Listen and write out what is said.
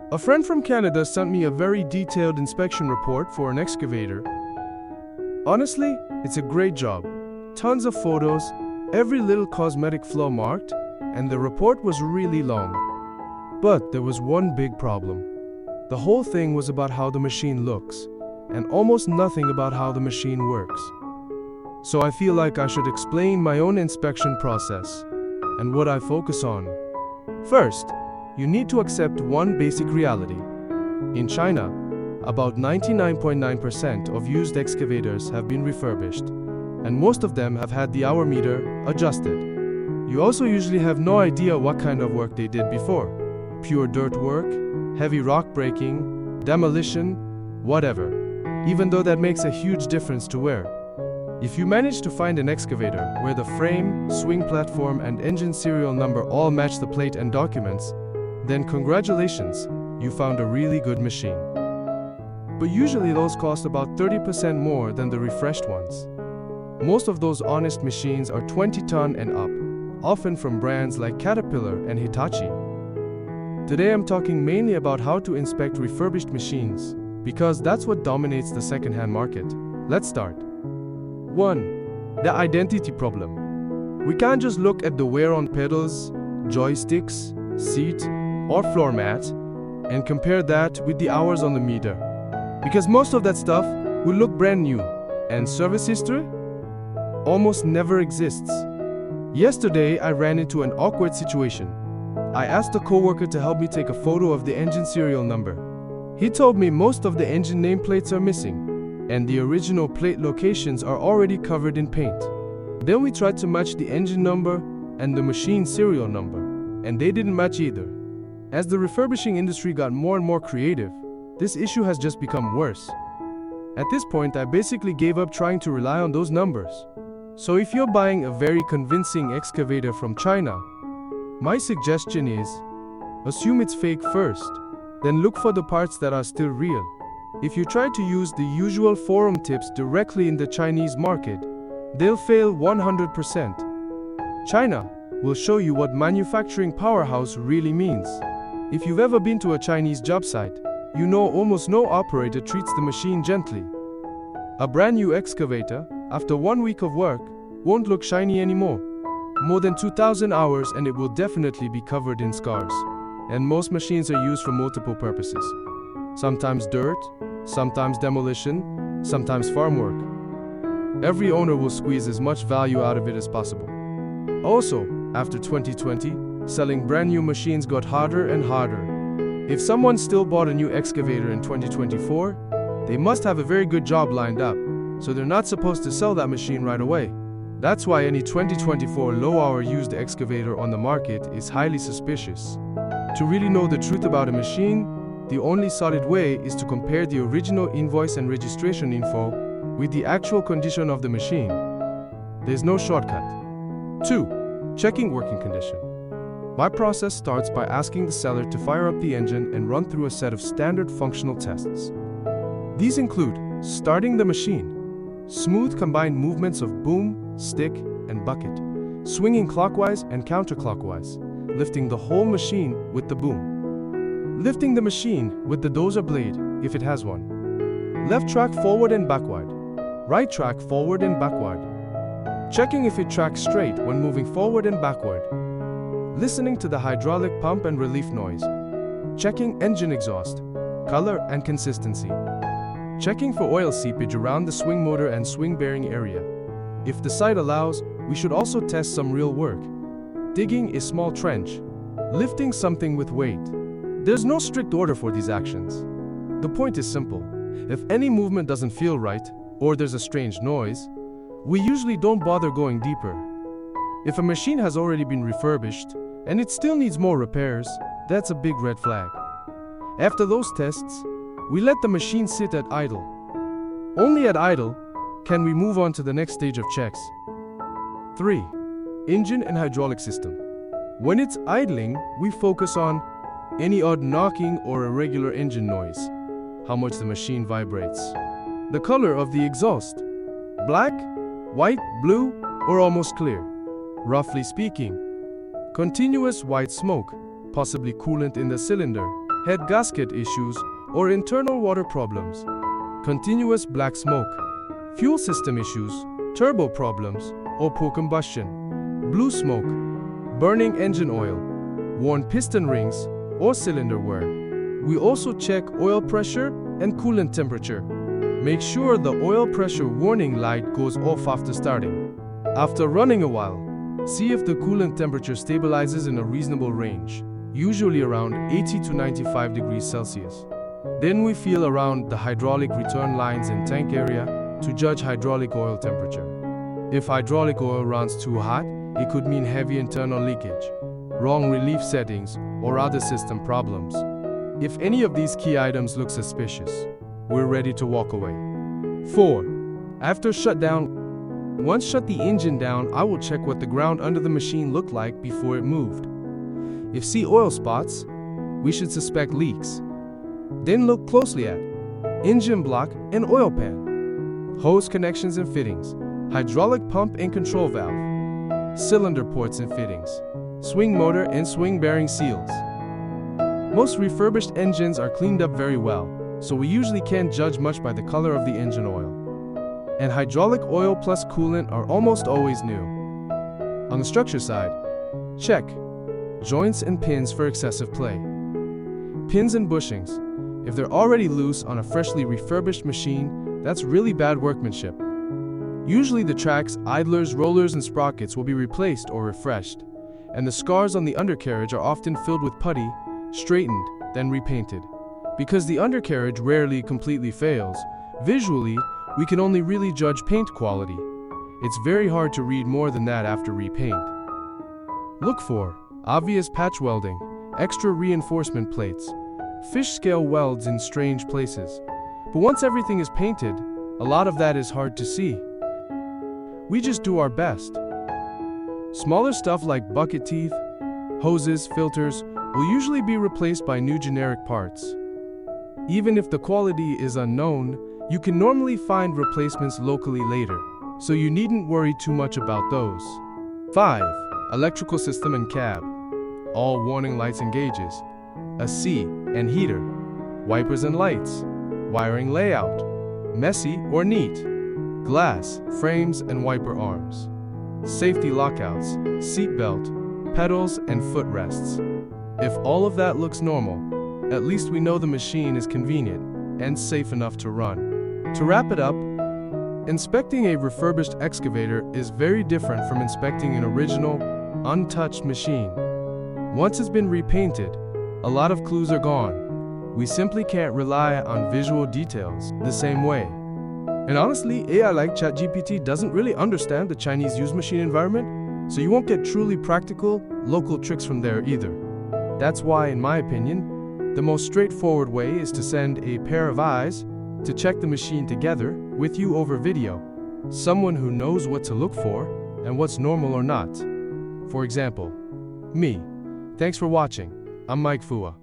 A friend from Canada sent me a very detailed inspection report for an excavator. Honestly, it's a great job. Tons of photos, every little cosmetic flaw marked, and the report was really long. But there was one big problem. The whole thing was about how the machine looks, and almost nothing about how the machine works. So I feel like I should explain my own inspection process and what I focus on. First, you need to accept one basic reality. In China, about 99.9% of used excavators have been refurbished, and most of them have had the hour meter adjusted. You also usually have no idea what kind of work they did before. Pure dirt work, heavy rock breaking, demolition, whatever. Even though that makes a huge difference to wear. If you manage to find an excavator where the frame, swing platform, and engine serial number all match the plate and documents, then congratulations, you found a really good machine. But usually those cost about 30% more than the refreshed ones. Most of those honest machines are 20-ton and up, often from brands like Caterpillar and Hitachi. Today I'm talking mainly about how to inspect refurbished machines, because that's what dominates the second-hand market. Let's start. 1. The identity problem. We can't just look at the wear on pedals, joysticks, seat, or floor mat and compare that with the hours on the meter. Because most of that stuff will look brand new, and service history almost never exists. Yesterday, I ran into an awkward situation. I asked a coworker to help me take a photo of the engine serial number. He told me most of the engine nameplates are missing, and the original plate locations are already covered in paint. Then we tried to match the engine number and the machine serial number, and they didn't match either. As the refurbishing industry got more and more creative, this issue has just become worse. At this point, I basically gave up trying to rely on those numbers. So if you're buying a very convincing excavator from China, my suggestion is, assume it's fake first, then look for the parts that are still real. If you try to use the usual forum tips directly in the Chinese market, they'll fail 100%. China will show you what manufacturing powerhouse really means. If you've ever been to a Chinese job site, you know almost no operator treats the machine gently. A brand new excavator, after 1 week of work, won't look shiny anymore. More than 2,000 hours and it will definitely be covered in scars. And most machines are used for multiple purposes. Sometimes dirt, sometimes demolition, sometimes farm work. Every owner will squeeze as much value out of it as possible. Also, after 2020, selling brand new machines got harder and harder. If someone still bought a new excavator in 2024, they must have a very good job lined up, so they're not supposed to sell that machine right away. That's why any 2024 low-hour used excavator on the market is highly suspicious. To really know the truth about a machine, the only solid way is to compare the original invoice and registration info with the actual condition of the machine. There's no shortcut. 2. Checking working condition. My process starts by asking the seller to fire up the engine and run through a set of standard functional tests. These include starting the machine, smooth combined movements of boom, stick, and bucket, swinging clockwise and counterclockwise, lifting the whole machine with the boom, lifting the machine with the dozer blade if it has one, left track forward and backward, right track forward and backward, checking if it tracks straight when moving forward and backward, listening to the hydraulic pump and relief noise, checking engine exhaust, color and consistency, checking for oil seepage around the swing motor and swing bearing area. If the site allows, we should also test some real work. Digging a small trench, lifting something with weight. There's no strict order for these actions. The point is simple. If any movement doesn't feel right, or there's a strange noise, we usually don't bother going deeper. If a machine has already been refurbished, and it still needs more repairs, that's a big red flag. After those tests, we let the machine sit at idle. Only at idle can we move on to the next stage of checks. 3. Engine and hydraulic system. When it's idling, we focus on any odd knocking or irregular engine noise, how much the machine vibrates, the color of the exhaust, black, white, blue, or almost clear. Roughly speaking, continuous white smoke, possibly coolant in the cylinder, head gasket issues, or internal water problems. Continuous black smoke, fuel system issues, turbo problems, or poor combustion. Blue smoke, burning engine oil, worn piston rings, or cylinder wear. We also check oil pressure and coolant temperature. Make sure the oil pressure warning light goes off after starting. After running a while, see if the coolant temperature stabilizes in a reasonable range, usually around 80 to 95 degrees Celsius. Then we feel around the hydraulic return lines and tank area to judge hydraulic oil temperature. If hydraulic oil runs too hot, it could mean heavy internal leakage, wrong relief settings, or other system problems. If any of these key items look suspicious, we're ready to walk away. 4. After shutdown, once shut the engine down, I will check what the ground under the machine looked like before it moved. If see oil spots, we should suspect leaks. Then look closely at engine block and oil pan, hose connections and fittings, hydraulic pump and control valve, cylinder ports and fittings, swing motor and swing bearing seals. Most refurbished engines are cleaned up very well, so we usually can't judge much by the color of the engine oil. And hydraulic oil plus coolant are almost always new. On the structure side, check joints and pins for excessive play. Pins and bushings. If they're already loose on a freshly refurbished machine, that's really bad workmanship. Usually the tracks, idlers, rollers, and sprockets will be replaced or refreshed, and the scars on the undercarriage are often filled with putty, straightened, then repainted. Because the undercarriage rarely completely fails, visually, we can only really judge paint quality. It's very hard to read more than that after repaint. Look for obvious patch welding, extra reinforcement plates, fish scale welds in strange places. But once everything is painted, a lot of that is hard to see. We just do our best. Smaller stuff like bucket teeth, hoses, filters will usually be replaced by new generic parts. Even if the quality is unknown, you can normally find replacements locally later, so you needn't worry too much about those. 5. Electrical system and cab. All warning lights and gauges. A C and heater. Wipers and lights. Wiring layout. Messy or neat. Glass, frames and wiper arms. Safety lockouts, seat belt, pedals and footrests. If all of that looks normal, at least we know the machine is convenient and safe enough to run. To wrap it up, inspecting a refurbished excavator is very different from inspecting an original, untouched machine. Once it's been repainted, a lot of clues are gone. We simply can't rely on visual details the same way. And honestly, AI like ChatGPT doesn't really understand the Chinese used machine environment, so you won't get truly practical, local tricks from there either. That's why, in my opinion, the most straightforward way is to send a pair of eyes to check the machine together with you over video. Someone who knows what to look for and what's normal or not. For example, me. Thanks for watching. I'm Mike Fua.